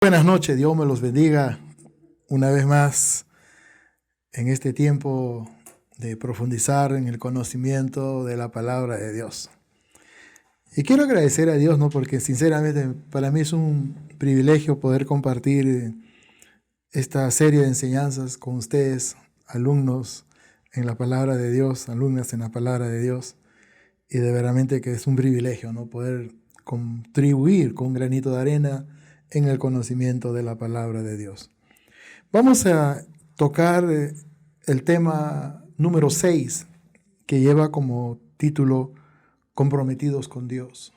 Buenas noches, Dios me los bendiga una vez más en este tiempo de profundizar en el conocimiento de la palabra de Dios. Y quiero agradecer a Dios, ¿no? Porque sinceramente para mí es un privilegio poder compartir esta serie de enseñanzas con ustedes, alumnos en la palabra de Dios, alumnas en la palabra de Dios. Y de verdaderamente que es un privilegio, ¿no? Poder contribuir con un granito de arena en el conocimiento de la palabra de Dios. Vamos a tocar el tema número 6, que lleva como título Comprometidos con Dios.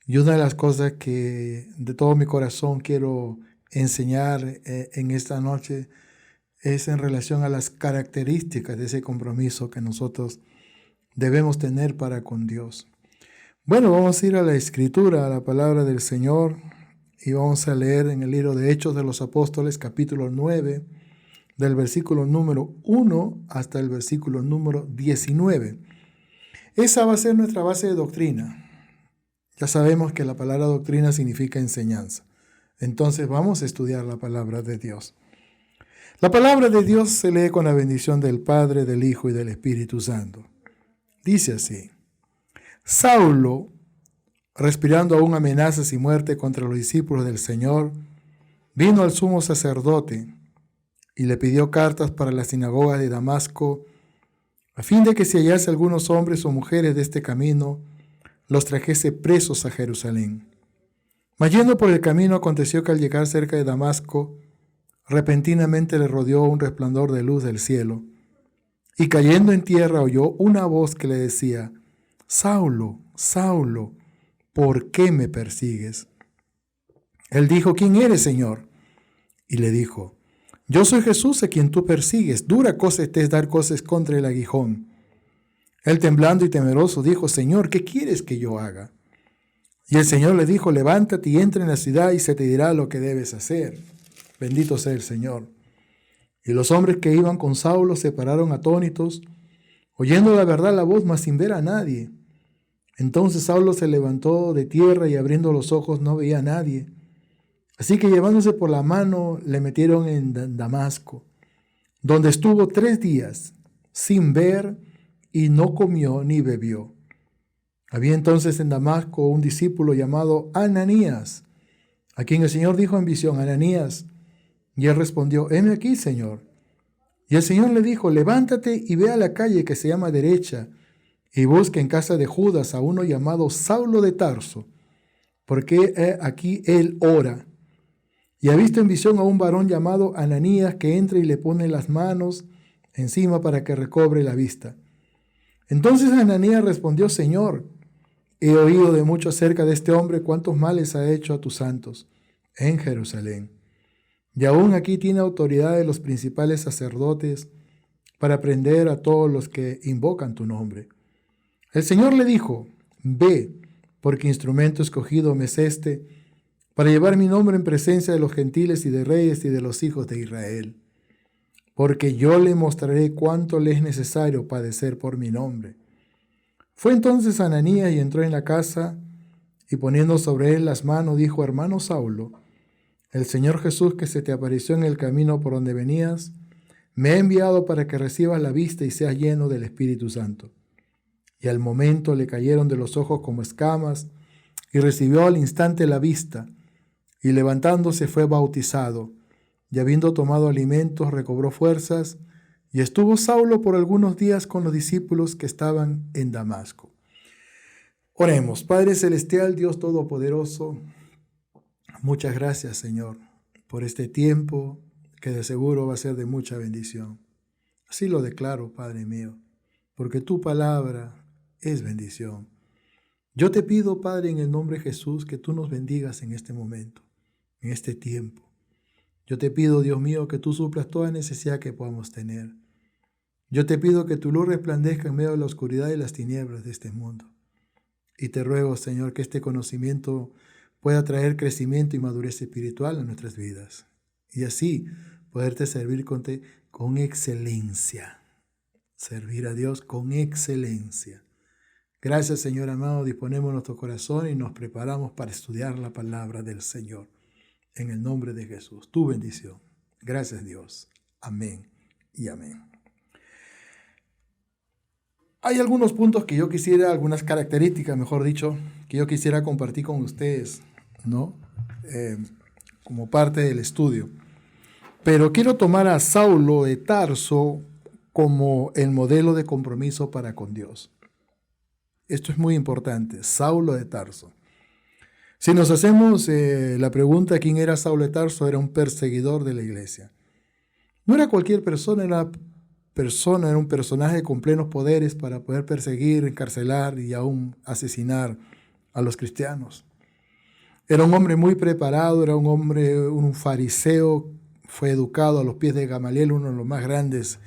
Y una de las cosas que de todo mi corazón quiero enseñar en esta noche es en relación a las características de ese compromiso que nosotros debemos tener para con Dios. Bueno, vamos a ir a la Escritura, a la palabra del Señor, y vamos a leer en el libro de Hechos de los Apóstoles, capítulo 9, del versículo número 1 hasta el versículo número 19. Esa va a ser nuestra base de doctrina. Ya sabemos que la palabra doctrina significa enseñanza. Entonces vamos a estudiar la palabra de Dios. La palabra de Dios se lee con la bendición del Padre, del Hijo y del Espíritu Santo. Dice así: Saulo, respirando aún amenazas y muerte contra los discípulos del Señor, vino al sumo sacerdote y le pidió cartas para las sinagogas de Damasco, a fin de que si hallase algunos hombres o mujeres de este camino, los trajese presos a Jerusalén. Mas yendo por el camino, aconteció que al llegar cerca de Damasco, repentinamente le rodeó un resplandor de luz del cielo, y cayendo en tierra oyó una voz que le decía: Saulo, Saulo, ¿por qué me persigues? Él dijo: ¿Quién eres, Señor? Y le dijo: Yo soy Jesús a quien tú persigues. Dura cosa te es dar cosas contra el aguijón. Él, temblando y temeroso, dijo: Señor, ¿qué quieres que yo haga? Y el Señor le dijo: Levántate y entra en la ciudad y se te dirá lo que debes hacer. Bendito sea el Señor. Y los hombres que iban con Saulo se pararon atónitos, oyendo la verdad la voz, mas sin ver a nadie. Entonces Saulo se levantó de tierra y abriendo los ojos no veía a nadie. Así que llevándose por la mano le metieron en Damasco, donde estuvo 3 días sin ver y no comió ni bebió. Había entonces en Damasco un discípulo llamado Ananías, a quien el Señor dijo en visión: Ananías. Y él respondió: heme aquí, Señor. Y el Señor le dijo: levántate y ve a la calle que se llama Derecha, y busca en casa de Judas a uno llamado Saulo de Tarso, porque aquí él ora. Y ha visto en visión a un varón llamado Ananías que entra y le pone las manos encima para que recobre la vista. Entonces Ananías respondió: Señor, he oído de mucho acerca de este hombre, cuántos males ha hecho a tus santos en Jerusalén. Y aún aquí tiene autoridad de los principales sacerdotes para prender a todos los que invocan tu nombre. El Señor le dijo: ve, porque instrumento escogido me es este, para llevar mi nombre en presencia de los gentiles y de reyes y de los hijos de Israel. Porque yo le mostraré cuánto le es necesario padecer por mi nombre. Fue entonces Ananías y entró en la casa, y poniendo sobre él las manos, dijo: hermano Saulo, el Señor Jesús, que se te apareció en el camino por donde venías, me ha enviado para que recibas la vista y seas lleno del Espíritu Santo. Y al momento le cayeron de los ojos como escamas, y recibió al instante la vista, y levantándose fue bautizado, y habiendo tomado alimentos recobró fuerzas, y estuvo Saulo por algunos días con los discípulos que estaban en Damasco. Oremos. Padre celestial, Dios todopoderoso, muchas gracias, Señor, por este tiempo que de seguro va a ser de mucha bendición. Así lo declaro, Padre mío, porque tu palabra es bendición. Yo te pido, Padre, en el nombre de Jesús, que tú nos bendigas en este momento, en este tiempo. Yo te pido, Dios mío, que tú suplas toda necesidad que podamos tener. Yo te pido que tu luz resplandezca en medio de la oscuridad y las tinieblas de este mundo. Y te ruego, Señor, que este conocimiento pueda traer crecimiento y madurez espiritual a nuestras vidas. Y así poderte servir con excelencia. Servir a Dios con excelencia. Gracias, Señor amado. Disponemos nuestro corazón y nos preparamos para estudiar la palabra del Señor. en el nombre de Jesús. Tu bendición. Gracias, Dios. Amén y amén. Hay algunos puntos que yo quisiera, algunas características, mejor dicho, que yo quisiera compartir con ustedes, ¿no? Como parte del estudio. Pero quiero tomar a Saulo de Tarso como el modelo de compromiso para con Dios. Esto es muy importante, Saulo de Tarso. Si nos hacemos la pregunta quién era Saulo de Tarso, era un perseguidor de la iglesia. No era cualquier persona, era un personaje con plenos poderes para poder perseguir, encarcelar y aún asesinar a los cristianos. Era un hombre muy preparado, era un hombre, un fariseo, fue educado a los pies de Gamaliel, uno de los más grandes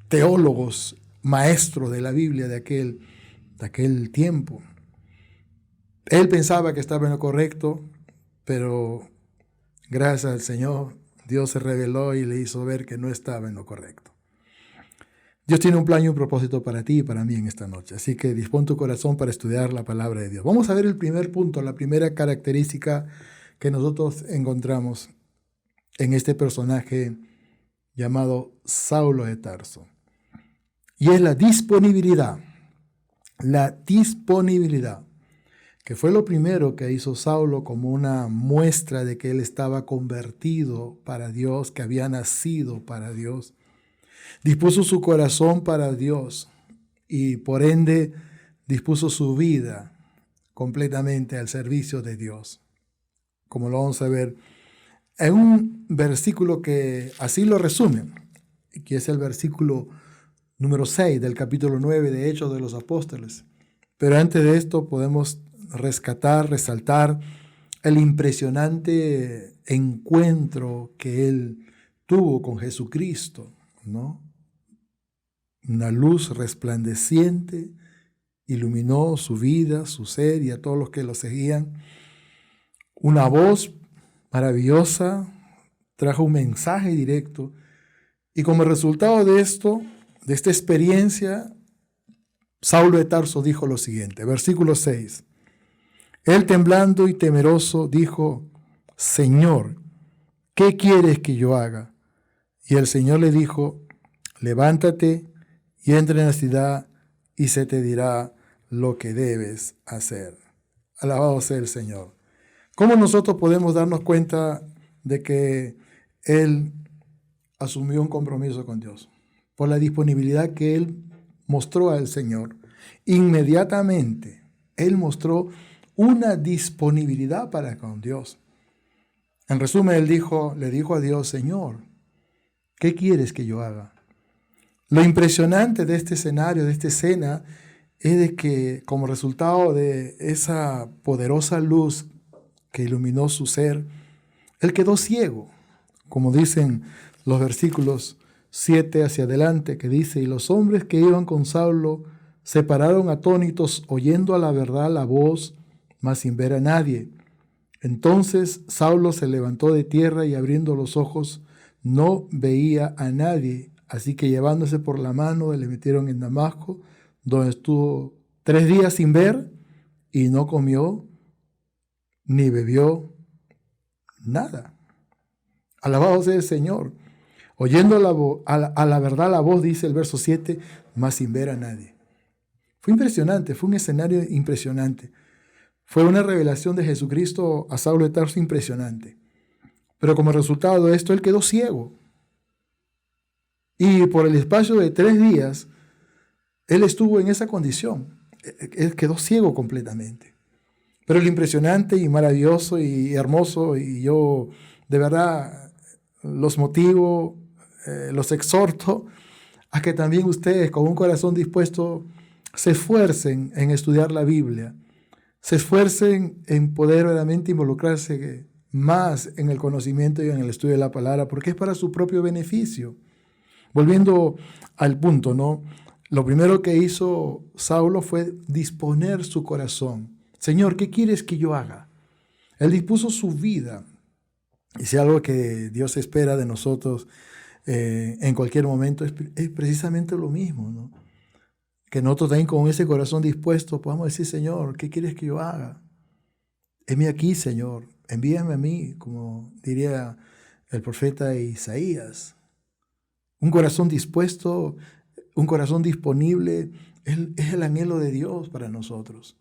teólogos, maestros de la Biblia de aquel tiempo. Él pensaba que estaba en lo correcto, pero gracias al Señor, Dios se reveló y le hizo ver que no estaba en lo correcto. Dios tiene un plan y un propósito para ti y para mí en esta noche, así que dispón tu corazón para estudiar la palabra de Dios. Vamos a ver el primer punto, la primera característica que nosotros encontramos en este personaje llamado Saulo de Tarso. Y es la disponibilidad, que fue lo primero que hizo Saulo como una muestra de que él estaba convertido para Dios, que había nacido para Dios. Dispuso su corazón para Dios y por ende dispuso su vida completamente al servicio de Dios, como lo vamos a ver en un versículo que así lo resume, que es el versículo número 6 del capítulo 9 de Hechos de los Apóstoles. Pero antes de esto podemos resaltar el impresionante encuentro que él tuvo con Jesucristo, ¿no? Una luz resplandeciente iluminó su vida, su ser y a todos los que lo seguían. Una voz maravillosa trajo un mensaje directo y como resultado de esto, de esta experiencia, Saulo de Tarso dijo lo siguiente, versículo 6. Él temblando y temeroso dijo, Señor, ¿qué quieres que yo haga? Y el Señor le dijo, levántate y entra en la ciudad y se te dirá lo que debes hacer. Alabado sea el Señor. ¿Cómo nosotros podemos darnos cuenta de que él asumió un compromiso con Dios? Por la disponibilidad que él mostró al Señor. Inmediatamente, él mostró una disponibilidad para con Dios. En resumen, él le dijo a Dios, Señor, ¿qué quieres que yo haga? Lo impresionante de este escenario, de esta escena, es de que como resultado de esa poderosa luz que iluminó su ser, él quedó ciego, como dicen los versículos 7 hacia adelante, que dice, y los hombres que iban con Saulo se pararon atónitos, oyendo a la verdad la voz, mas sin ver a nadie. Entonces Saulo se levantó de tierra y abriendo los ojos, no veía a nadie. Así que llevándose por la mano, le metieron en Damasco, donde estuvo 3 días sin ver y no comió ni bebió nada. Alabado sea el Señor. Oyendo a la verdad la voz, dice el verso 7, mas sin ver a nadie. Fue impresionante, fue un escenario impresionante. Fue una revelación de Jesucristo a Saulo de Tarso impresionante. Pero como resultado de esto, él quedó ciego. Y por el espacio de 3 días, él estuvo en esa condición. Él quedó ciego completamente. Pero lo impresionante y maravilloso y hermoso, y yo de verdad los motivo, los exhorto a que también ustedes con un corazón dispuesto se esfuercen en estudiar la Biblia, se esfuercen en poder realmente involucrarse más en el conocimiento y en el estudio de la palabra, porque es para su propio beneficio. Volviendo al punto, ¿no? Lo primero que hizo Saulo fue disponer su corazón. Señor, ¿qué quieres que yo haga? Él dispuso su vida. Y si algo que Dios espera de nosotros en cualquier momento es precisamente lo mismo, ¿no? Que nosotros también con ese corazón dispuesto podamos decir, Señor, ¿qué quieres que yo haga? Heme aquí, Señor. envíame a mí, como diría el profeta Isaías. Un corazón dispuesto, un corazón disponible, es el anhelo de Dios para nosotros.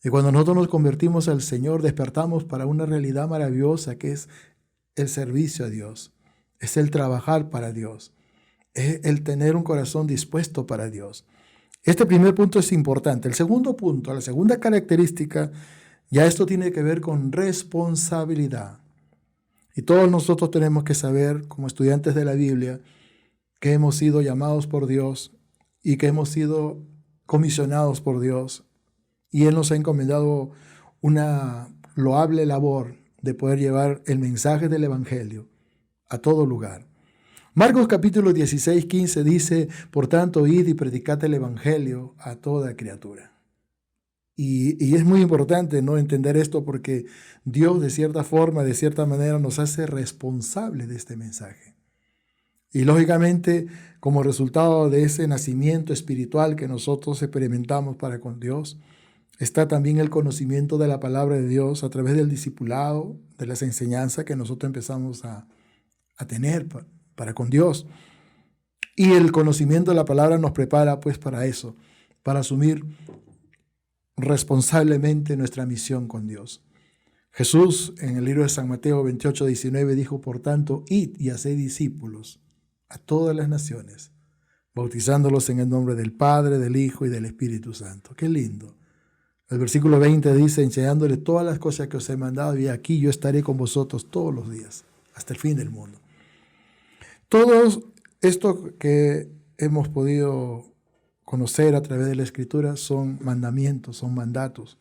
Y cuando nosotros nos convertimos al Señor, despertamos para una realidad maravillosa que es el servicio a Dios, es el trabajar para Dios, es el tener un corazón dispuesto para Dios. Este primer punto es importante. El segundo punto, la segunda característica, ya esto tiene que ver con responsabilidad. Y todos nosotros tenemos que saber, como estudiantes de la Biblia, que hemos sido llamados por Dios y que hemos sido comisionados por Dios. Y Él nos ha encomendado una loable labor de poder llevar el mensaje del Evangelio a todo lugar. Marcos capítulo 16, 15 dice, por tanto, id y predicad el Evangelio a toda criatura. Y es muy importante no entender esto porque Dios de cierta forma, de cierta manera, nos hace responsables de este mensaje. Y lógicamente, como resultado de ese nacimiento espiritual que nosotros experimentamos para con Dios, está también el conocimiento de la palabra de Dios a través del discipulado, de las enseñanzas que nosotros empezamos a tener para con Dios. Y el conocimiento de la palabra nos prepara pues para eso, para asumir responsablemente nuestra misión con Dios. Jesús en el libro de San Mateo 28, 19 dijo, por tanto, id y haced discípulos a todas las naciones, bautizándolos en el nombre del Padre, del Hijo y del Espíritu Santo. Qué lindo. El versículo 20 dice, enseñándole todas las cosas que os he mandado, y aquí yo estaré con vosotros todos los días, hasta el fin del mundo. Todo esto que hemos podido conocer a través de la Escritura son mandamientos, son mandatos.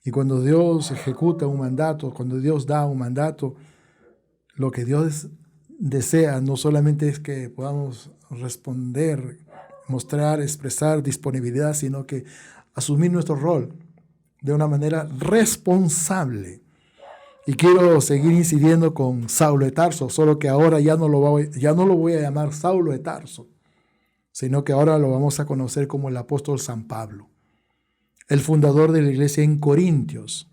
Y cuando Dios ejecuta un mandato, cuando Dios da un mandato, lo que Dios desea no solamente es que podamos responder, mostrar, expresar disponibilidad, sino que asumir nuestro rol de una manera responsable. Y quiero seguir incidiendo con Saulo de Tarso, solo que ahora ya no lo voy a llamar Saulo de Tarso, sino que ahora lo vamos a conocer como el apóstol San Pablo, el fundador de la iglesia en Corintios.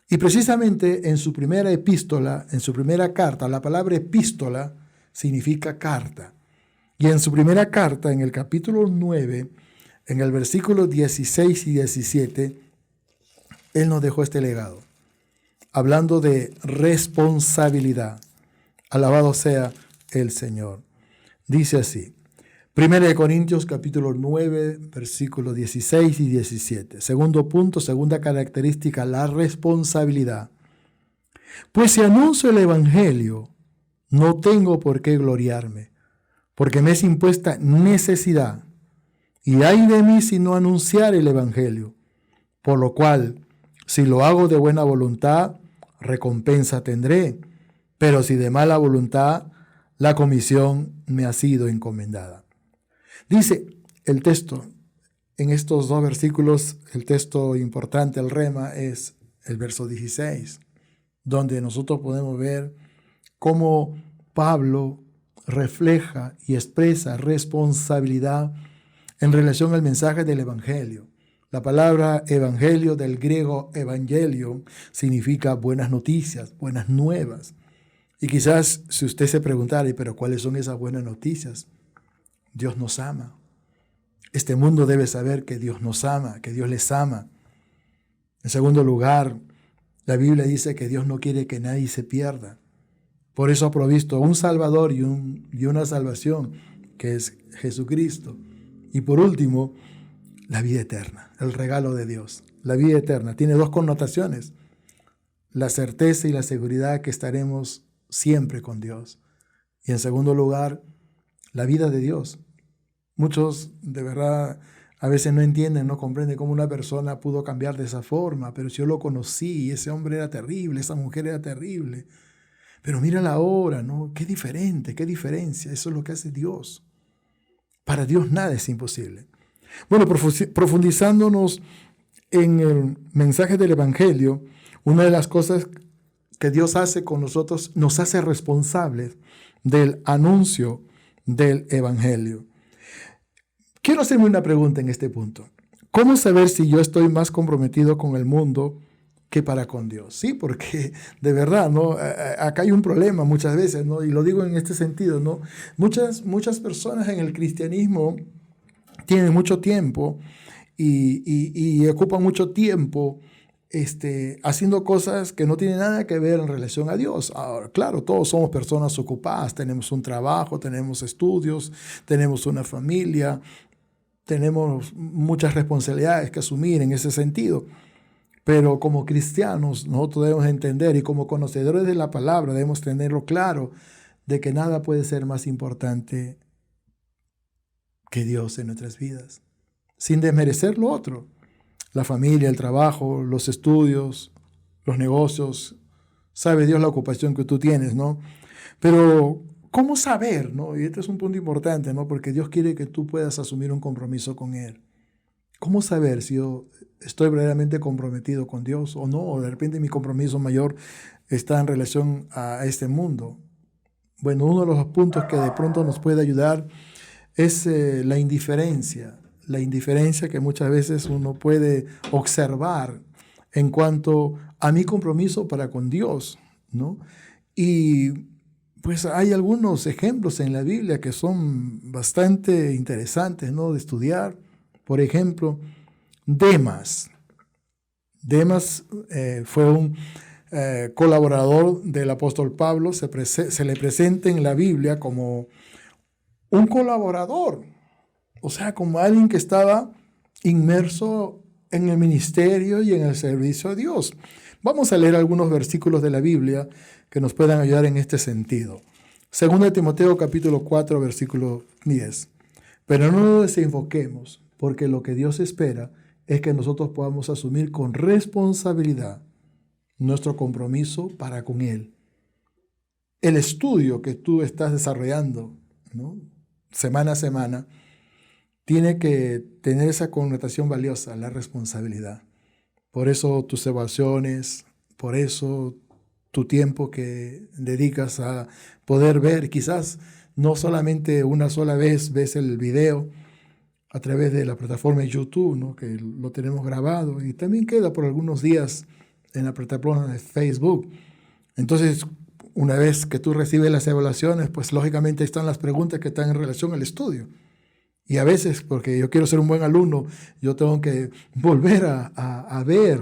Y precisamente en su primera epístola, en su primera carta, la palabra epístola significa carta. Y en su primera carta, en el capítulo 9, en el versículo 16 y 17, él nos dejó este legado, hablando de responsabilidad. Alabado sea el Señor. Dice así, 1 Corintios capítulo 9, versículos 16 y 17. Segundo punto, segunda característica, la responsabilidad. Pues si anuncio el Evangelio, no tengo por qué gloriarme, porque me es impuesta necesidad, y ay de mí si no anunciar el Evangelio, por lo cual, si lo hago de buena voluntad, recompensa tendré, pero si de mala voluntad, la comisión me ha sido encomendada. Dice el texto, en estos dos versículos, el texto importante, el rema, es el verso 16, donde nosotros podemos ver cómo Pablo refleja y expresa responsabilidad en relación al mensaje del Evangelio. La palabra evangelio del griego evangelio significa buenas noticias, buenas nuevas. Y quizás si usted se preguntara, ¿pero cuáles son esas buenas noticias? Dios nos ama. Este mundo debe saber que Dios nos ama, que Dios les ama. En segundo lugar, la Biblia dice que Dios no quiere que nadie se pierda. Por eso ha provisto un Salvador y una salvación, que es Jesucristo. Y por último, la vida eterna, el regalo de Dios. La vida eterna tiene dos connotaciones: la certeza y la seguridad que estaremos siempre con Dios. Y en segundo lugar, la vida de Dios. Muchos de verdad a veces no entienden, no comprenden cómo una persona pudo cambiar de esa forma, pero si yo lo conocí y ese hombre era terrible, esa mujer era terrible. Pero mírala ahora, ¿no? Qué diferente, qué diferencia. Eso es lo que hace Dios. Para Dios nada es imposible. Bueno, profundizándonos en el mensaje del Evangelio, una de las cosas que Dios hace con nosotros, nos hace responsables del anuncio del Evangelio. Quiero hacerme una pregunta en este punto. ¿Cómo saber si yo estoy más comprometido con el mundo que para con Dios. Sí, porque de verdad, ¿no? Acá hay un problema muchas veces, ¿no? Y lo digo en este sentido, ¿no? Muchas personas en el cristianismo tienen mucho tiempo y ocupan mucho tiempo haciendo cosas que no tienen nada que ver en relación a Dios. Ahora, claro, todos somos personas ocupadas, tenemos un trabajo, tenemos estudios, tenemos una familia, tenemos muchas responsabilidades que asumir en ese sentido. Pero como cristianos nosotros debemos entender, y como conocedores de la palabra debemos tenerlo claro, de que nada puede ser más importante que Dios en nuestras vidas, sin desmerecer lo otro. La familia, el trabajo, los estudios, los negocios, sabe Dios la ocupación que tú tienes, ¿no? Pero, ¿cómo saber, no? Y este es un punto importante, ¿no? Porque Dios quiere que tú puedas asumir un compromiso con Él. ¿Cómo saber si yo estoy verdaderamente comprometido con Dios o no? O de repente mi compromiso mayor está en relación a este mundo. Bueno, uno de los puntos que de pronto nos puede ayudar es la indiferencia que muchas veces uno puede observar en cuanto a mi compromiso para con Dios, ¿no? Y pues hay algunos ejemplos en la Biblia que son bastante interesantes, ¿no? De estudiar. Por ejemplo, Demas. Demas fue un colaborador del apóstol Pablo, se le presenta en la Biblia como un colaborador, o sea, como alguien que estaba inmerso en el ministerio y en el servicio a Dios. Vamos a leer algunos versículos de la Biblia que nos puedan ayudar en este sentido. 2 Timoteo capítulo 4, versículo 10. Pero no nos desenfoquemos, porque lo que Dios espera es que nosotros podamos asumir con responsabilidad nuestro compromiso para con Él. El estudio que tú estás desarrollando, ¿no? Semana a semana, tiene que tener esa connotación valiosa, la responsabilidad. Por eso tus evaluaciones, por eso tu tiempo que dedicas a poder ver, quizás no solamente una sola vez ves el video a través de la plataforma de YouTube, ¿no? Que lo tenemos grabado y también queda por algunos días en la plataforma de Facebook. Entonces, una vez que tú recibes las evaluaciones, pues lógicamente están las preguntas que están en relación al estudio. Y a veces, porque yo quiero ser un buen alumno, yo tengo que volver a ver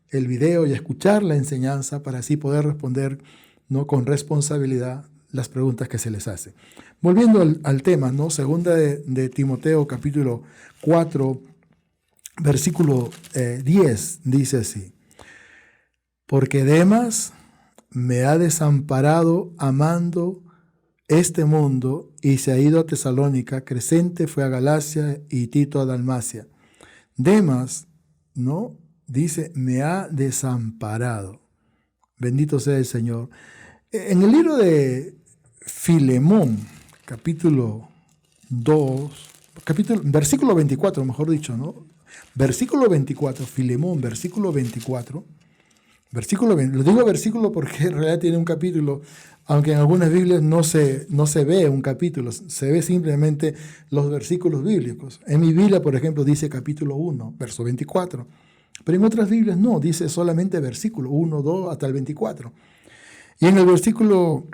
el video y a escuchar la enseñanza para así poder responder, ¿no? Con responsabilidad las preguntas que se les hace. Volviendo al tema, ¿no? Segunda de Timoteo capítulo 4, versículo 10, dice así: porque Demas me ha desamparado amando este mundo y se ha ido a Tesalónica, Crescente fue a Galacia y Tito a Dalmacia. Demas, ¿no? Dice, me ha desamparado. Bendito sea el Señor. En el libro de Filemón, capítulo 2, versículo 24, mejor dicho, ¿no? Versículo 24, Filemón, versículo 24. Versículo 20, lo digo versículo porque en realidad tiene un capítulo, aunque en algunas Biblias no se ve un capítulo, se ve simplemente los versículos bíblicos. En mi Biblia, por ejemplo, dice capítulo 1, verso 24, pero en otras Biblias no, dice solamente versículo 1, 2, hasta el 24. Y en el versículo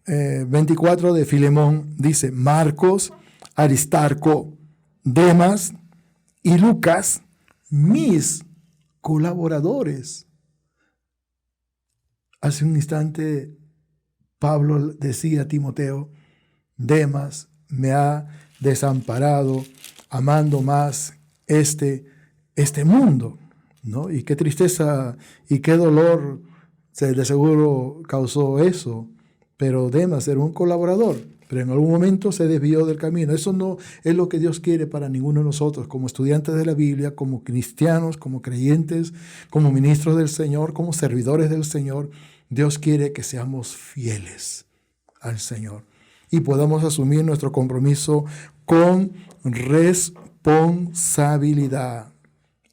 24 de Filemón dice, Marcos, Aristarco, Demas y Lucas, mis colaboradores. Hace un instante Pablo decía a Timoteo, Demas me ha desamparado amando más este mundo, ¿no? Y qué tristeza y qué dolor de seguro causó eso, pero Demas era un colaborador, pero en algún momento se desvió del camino. Eso no es lo que Dios quiere para ninguno de nosotros, como estudiantes de la Biblia, como cristianos, como creyentes, como ministros del Señor, como servidores del Señor. Dios quiere que seamos fieles al Señor y podamos asumir nuestro compromiso con responsabilidad.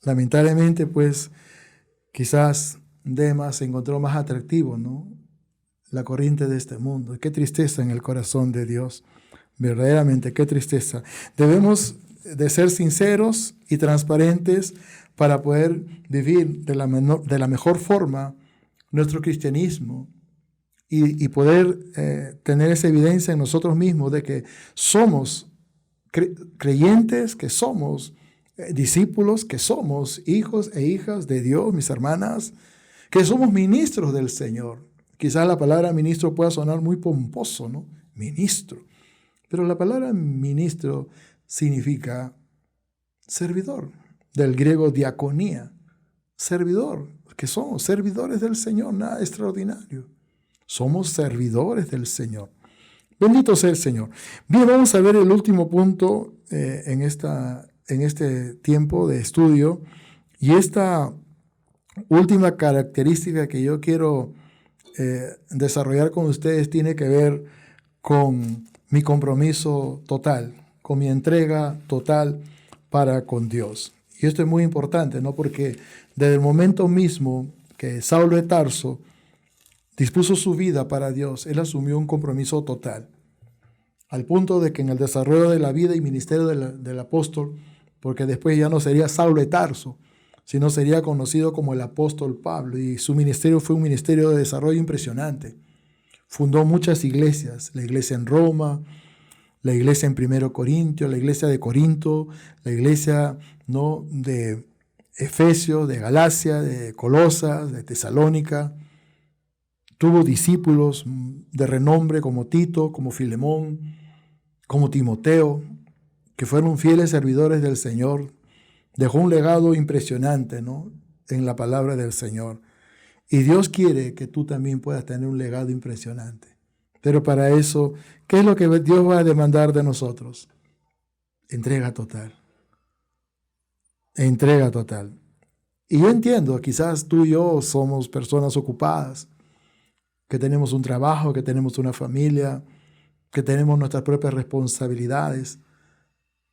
Lamentablemente, pues, quizás Demas se encontró más atractivo, ¿no? La corriente de este mundo. Qué tristeza en el corazón de Dios. Verdaderamente, qué tristeza. Debemos de ser sinceros y transparentes para poder vivir de la mejor forma nuestro cristianismo y poder tener esa evidencia en nosotros mismos de que somos creyentes, que somos discípulos, que somos hijos e hijas de Dios, mis hermanas, que somos ministros del Señor. Quizás la palabra ministro pueda sonar muy pomposo, ¿no? Ministro. Pero la palabra ministro significa servidor, del griego diaconía, servidor, que somos servidores del Señor, nada extraordinario. Somos servidores del Señor. Bendito sea el Señor. Bien, vamos a ver el último punto en este tiempo de estudio. Y esta última característica que yo quiero desarrollar con ustedes tiene que ver con mi compromiso total, con mi entrega total para con Dios. Y esto es muy importante, ¿no? Porque desde el momento mismo que Saulo de Tarso dispuso su vida para Dios, él asumió un compromiso total, al punto de que en el desarrollo de la vida y ministerio del apóstol, porque después ya no sería Saulo de Tarso, sino sería conocido como el apóstol Pablo, y su ministerio fue un ministerio de desarrollo impresionante. Fundó muchas iglesias, la iglesia en Roma, la iglesia en 1 Corintios, la iglesia de Corinto, la iglesia, ¿no?, de Efesios, de Galacia, de Colosas, de Tesalónica. Tuvo discípulos de renombre como Tito, como Filemón, como Timoteo, que fueron fieles servidores del Señor. Dejó un legado impresionante, ¿no?, en la palabra del Señor. Y Dios quiere que tú también puedas tener un legado impresionante. Pero para eso, ¿qué es lo que Dios va a demandar de nosotros? Entrega total. Entrega total. Y yo entiendo, quizás tú y yo somos personas ocupadas, que tenemos un trabajo, que tenemos una familia, que tenemos nuestras propias responsabilidades,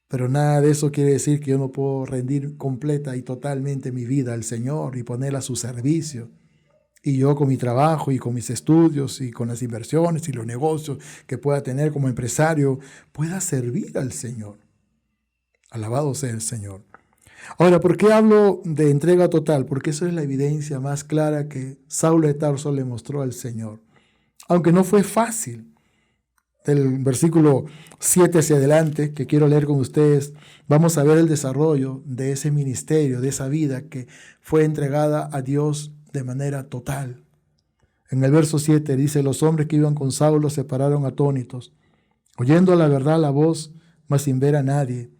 pero nada de eso quiere decir que yo no puedo rendir completa y totalmente mi vida al Señor y ponerla a su servicio. Y yo con mi trabajo y con mis estudios y con las inversiones y los negocios que pueda tener como empresario, pueda servir al Señor. Alabado sea el Señor. Ahora, ¿por qué hablo de entrega total? Porque eso es la evidencia más clara que Saulo de Tarso le mostró al Señor. Aunque no fue fácil. Del versículo 7 hacia adelante, que quiero leer con ustedes, vamos a ver el desarrollo de ese ministerio, de esa vida que fue entregada a Dios de manera total. En el verso 7 dice: los hombres que iban con Saulo se pararon atónitos, oyendo a la verdad la voz, mas sin ver a nadie.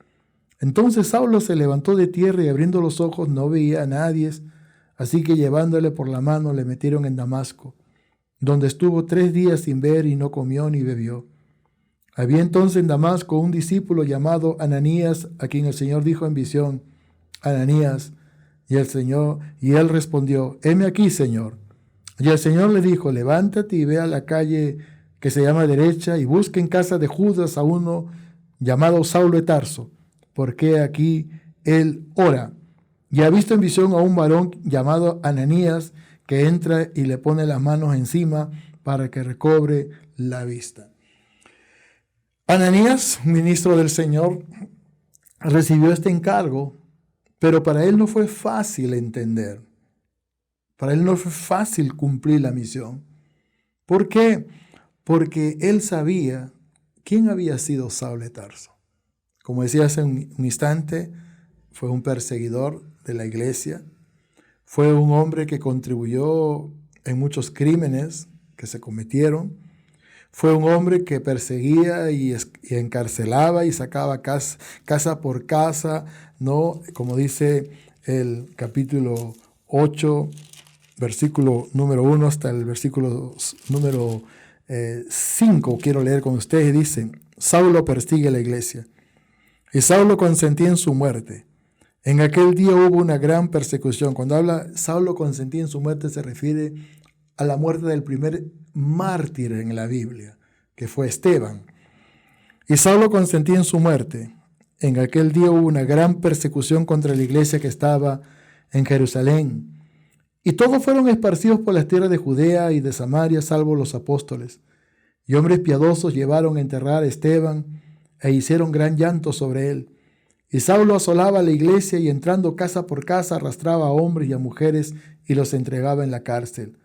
Entonces Saulo se levantó de tierra y abriendo los ojos no veía a nadie, así que llevándole por la mano le metieron en Damasco, donde estuvo 3 días sin ver y no comió ni bebió. Había entonces en Damasco un discípulo llamado Ananías, a quien el Señor dijo en visión: Ananías. Y él respondió: heme aquí, Señor. Y el Señor le dijo: levántate y ve a la calle que se llama Derecha y busca en casa de Judas a uno llamado Saulo de Tarso, porque aquí él ora. Y ha visto en visión a un varón llamado Ananías que entra y le pone las manos encima para que recobre la vista. Ananías, ministro del Señor, recibió este encargo, pero para él no fue fácil entender. Para él no fue fácil cumplir la misión. ¿Por qué? Porque él sabía quién había sido Saulo de Tarso. Como decía hace un instante, fue un perseguidor de la iglesia. Fue un hombre que contribuyó en muchos crímenes que se cometieron. Fue un hombre que perseguía y encarcelaba y sacaba casa por casa, ¿no? Como dice el capítulo 8, versículo número 1 hasta el versículo número 5. Quiero leer con ustedes. Dice: Saulo persigue a la iglesia. Y Saulo consentía en su muerte. En aquel día hubo una gran persecución. Cuando habla Saulo consentía en su muerte, se refiere a la muerte del primer mártir en la Biblia, que fue Esteban. Y Saulo consentía en su muerte. En aquel día hubo una gran persecución contra la iglesia que estaba en Jerusalén. Y todos fueron esparcidos por las tierras de Judea y de Samaria, salvo los apóstoles. Y hombres piadosos llevaron a enterrar a Esteban e hicieron gran llanto sobre él. Y Saulo asolaba la iglesia y entrando casa por casa arrastraba a hombres y a mujeres y los entregaba en la cárcel.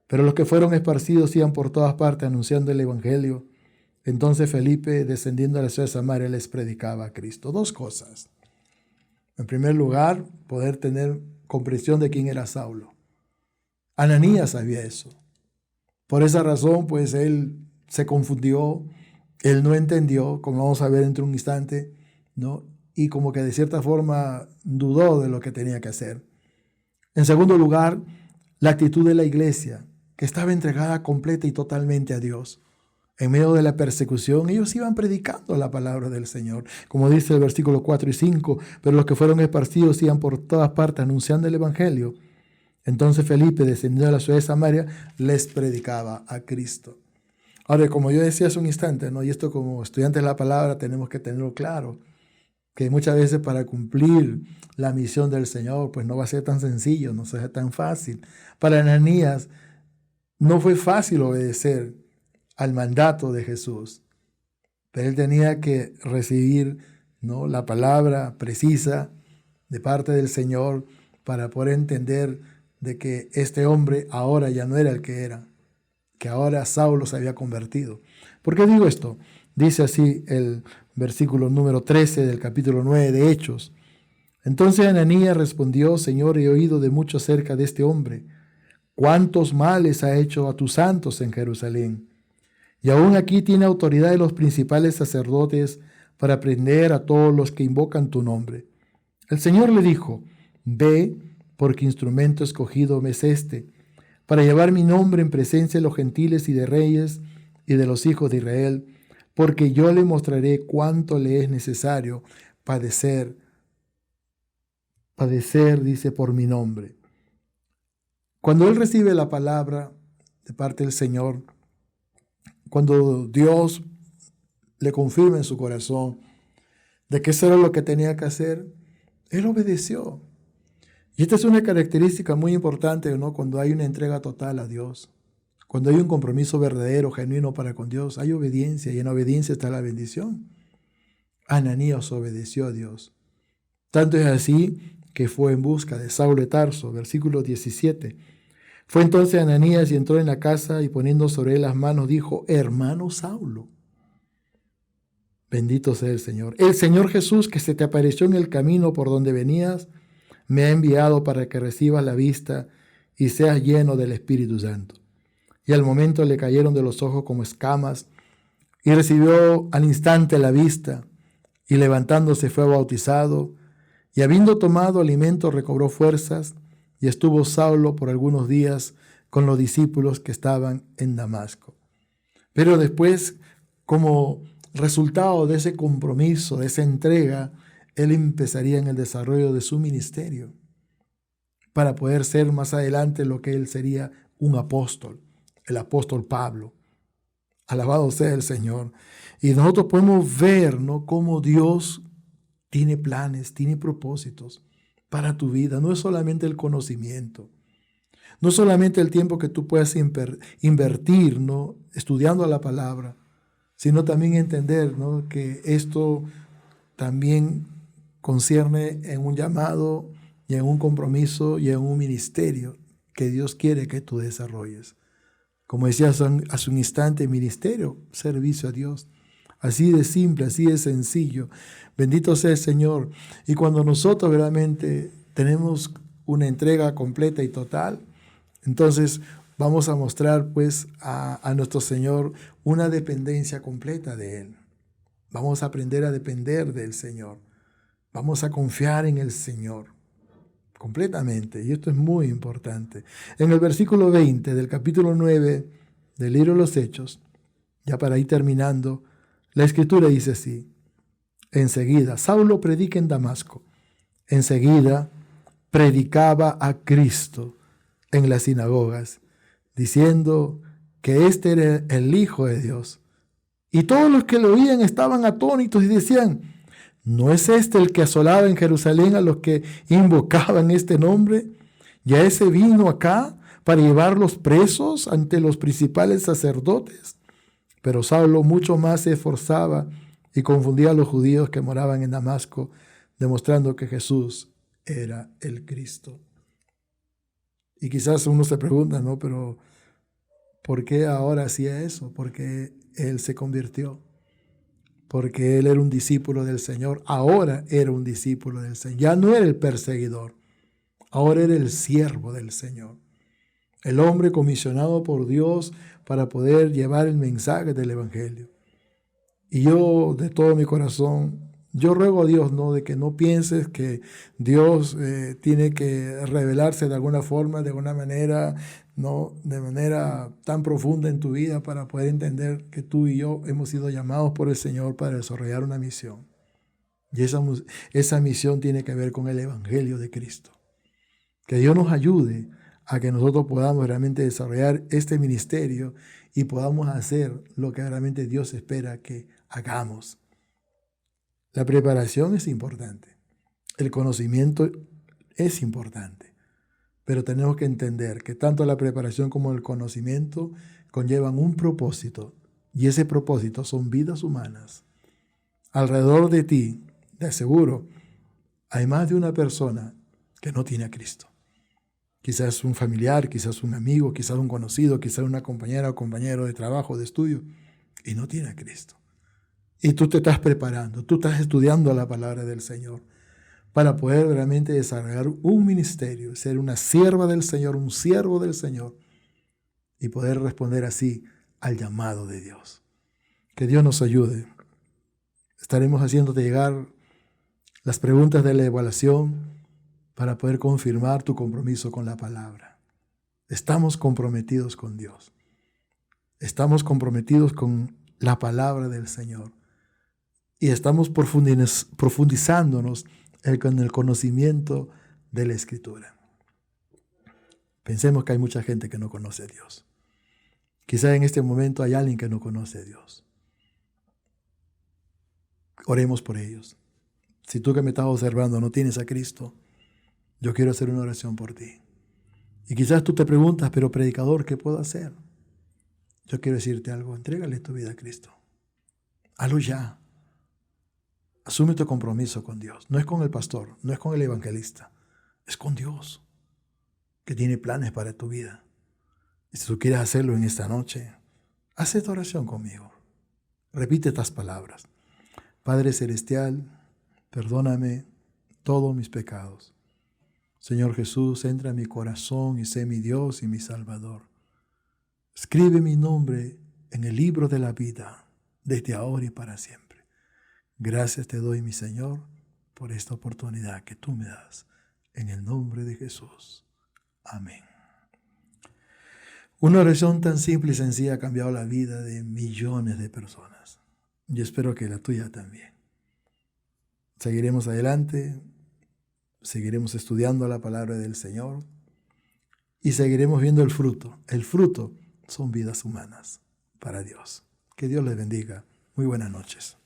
Pero los que fueron esparcidos iban por todas partes anunciando el evangelio. Entonces Felipe, descendiendo a la ciudad de Samaria, les predicaba a Cristo. Dos cosas. En primer lugar, poder tener comprensión de quién era Saulo. Ananías sabía eso. Por esa razón, pues él se confundió, él no entendió, como vamos a ver dentro de un instante, ¿no? Y como que de cierta forma dudó de lo que tenía que hacer. En segundo lugar, la actitud de la iglesia, que estaba entregada completa y totalmente a Dios. En medio de la persecución, ellos iban predicando la palabra del Señor. Como dice el versículo 4 y 5, pero los que fueron esparcidos iban por todas partes anunciando el evangelio. Entonces Felipe, descendiendo a la ciudad de Samaria, les predicaba a Cristo. Ahora, como yo decía hace un instante, ¿no? Y esto como estudiantes de la palabra tenemos que tenerlo claro, que muchas veces para cumplir la misión del Señor, pues no va a ser tan sencillo, no será tan fácil. Para Ananías no fue fácil obedecer al mandato de Jesús, pero él tenía que recibir, ¿no?, la palabra precisa de parte del Señor para poder entender de que este hombre ahora ya no era el que era, que ahora Saulo se había convertido. ¿Por qué digo esto? Dice así el versículo número 13 del capítulo 9 de Hechos. Entonces Ananías respondió: Señor, he oído de mucho acerca de este hombre, cuántos males ha hecho a tus santos en Jerusalén. Y aún aquí tiene autoridad de los principales sacerdotes para prender a todos los que invocan tu nombre. El Señor le dijo: Ve, porque instrumento escogido me es este, para llevar mi nombre en presencia de los gentiles y de reyes y de los hijos de Israel, porque yo le mostraré cuánto le es necesario padecer, dice, por mi nombre. Cuando él recibe la palabra de parte del Señor, cuando Dios le confirma en su corazón de que eso era lo que tenía que hacer, él obedeció. Y esta es una característica muy importante, ¿no? Cuando hay una entrega total a Dios, cuando hay un compromiso verdadero, genuino para con Dios, hay obediencia, y en obediencia está la bendición. Ananías obedeció a Dios. Tanto es así que fue en busca de Saulo de Tarso, versículo 17. Fue entonces Ananías y entró en la casa y poniendo sobre él las manos dijo: Hermano Saulo, bendito sea el Señor. El Señor Jesús, que se te apareció en el camino por donde venías, me ha enviado para que recibas la vista y seas lleno del Espíritu Santo. Y al momento le cayeron de los ojos como escamas y recibió al instante la vista y levantándose fue bautizado y habiendo tomado alimento recobró fuerzas y estuvo Saulo por algunos días con los discípulos que estaban en Damasco. Pero después, como resultado de ese compromiso, de esa entrega, él empezaría en el desarrollo de su ministerio para poder ser más adelante lo que él sería un apóstol, el apóstol Pablo. Alabado sea el Señor. Y nosotros podemos ver, ¿no?, cómo Dios tiene planes, tiene propósitos para tu vida. No es solamente el conocimiento, no es solamente el tiempo que tú puedas invertir, ¿no?, estudiando la palabra, sino también entender, ¿no?, que esto también concierne en un llamado y en un compromiso y en un ministerio que Dios quiere que tú desarrolles. Como decía hace un instante, ministerio, servicio a Dios. Así de simple, así de sencillo. Bendito sea el Señor. Y cuando nosotros realmente tenemos una entrega completa y total, entonces vamos a mostrar pues a nuestro Señor una dependencia completa de Él. Vamos a aprender a depender del Señor. Vamos a confiar en el Señor completamente. Y esto es muy importante. En el versículo 20 del capítulo 9 del libro de los Hechos, ya para ir terminando, la Escritura dice así: enseguida, Saulo predica en Damasco. Enseguida predicaba a Cristo en las sinagogas, diciendo que este era el Hijo de Dios. Y todos los que lo oían estaban atónitos y decían: ¿no es este el que asolaba en Jerusalén a los que invocaban este nombre? ¿Ya ese vino acá para llevarlos presos ante los principales sacerdotes? Pero Saulo mucho más se esforzaba y confundía a los judíos que moraban en Damasco, demostrando que Jesús era el Cristo. Y quizás uno se pregunta, ¿no? Pero ¿por qué ahora hacía eso? Porque Él se convirtió. Porque Él era un discípulo del Señor. Ahora era un discípulo del Señor. Ya no era el perseguidor. Ahora era el siervo del Señor. El hombre comisionado por Dios para poder llevar el mensaje del Evangelio. Y yo de todo mi corazón, yo ruego a Dios, ¿no?, de que no pienses que Dios tiene que revelarse de alguna forma, de alguna manera, no de manera tan profunda en tu vida para poder entender que tú y yo hemos sido llamados por el Señor para desarrollar una misión. Y esa misión tiene que ver con el Evangelio de Cristo. Que Dios nos ayude a que nosotros podamos realmente desarrollar este ministerio y podamos hacer lo que realmente Dios espera que hagamos. La preparación es importante, el conocimiento es importante, pero tenemos que entender que tanto la preparación como el conocimiento conllevan un propósito, y ese propósito son vidas humanas. Alrededor de ti, de aseguro, hay más de una persona que no tiene a Cristo. Quizás un familiar, quizás un amigo, quizás un conocido, quizás una compañera o compañero de trabajo, de estudio, y no tiene a Cristo. Y tú te estás preparando, tú estás estudiando la palabra del Señor para poder realmente desarrollar un ministerio, ser una sierva del Señor, un siervo del Señor, y poder responder así al llamado de Dios. Que Dios nos ayude. Estaremos haciéndote llegar las preguntas de la evaluación para poder confirmar tu compromiso con la palabra. Estamos comprometidos con Dios. Estamos comprometidos con la palabra del Señor. Y estamos profundizándonos en el conocimiento de la Escritura. Pensemos que hay mucha gente que no conoce a Dios. Quizá en este momento hay alguien que no conoce a Dios. Oremos por ellos. Si tú que me estás observando no tienes a Cristo, yo quiero hacer una oración por ti. Y quizás tú te preguntas, pero predicador, ¿qué puedo hacer? Yo quiero decirte algo, entrégale tu vida a Cristo. Hazlo ya. Asume tu compromiso con Dios. No es con el pastor, no es con el evangelista, es con Dios, que tiene planes para tu vida. Y si tú quieres hacerlo en esta noche, haz esta oración conmigo. Repite estas palabras. Padre Celestial, perdóname todos mis pecados. Señor Jesús, entra en mi corazón y sé mi Dios y mi Salvador. Escribe mi nombre en el libro de la vida, desde ahora y para siempre. Gracias te doy, mi Señor, por esta oportunidad que tú me das. En el nombre de Jesús. Amén. Una oración tan simple y sencilla ha cambiado la vida de millones de personas. Y espero que la tuya también. Seguiremos adelante, seguiremos estudiando la palabra del Señor y seguiremos viendo el fruto. El fruto son vidas humanas para Dios. Que Dios les bendiga. Muy buenas noches.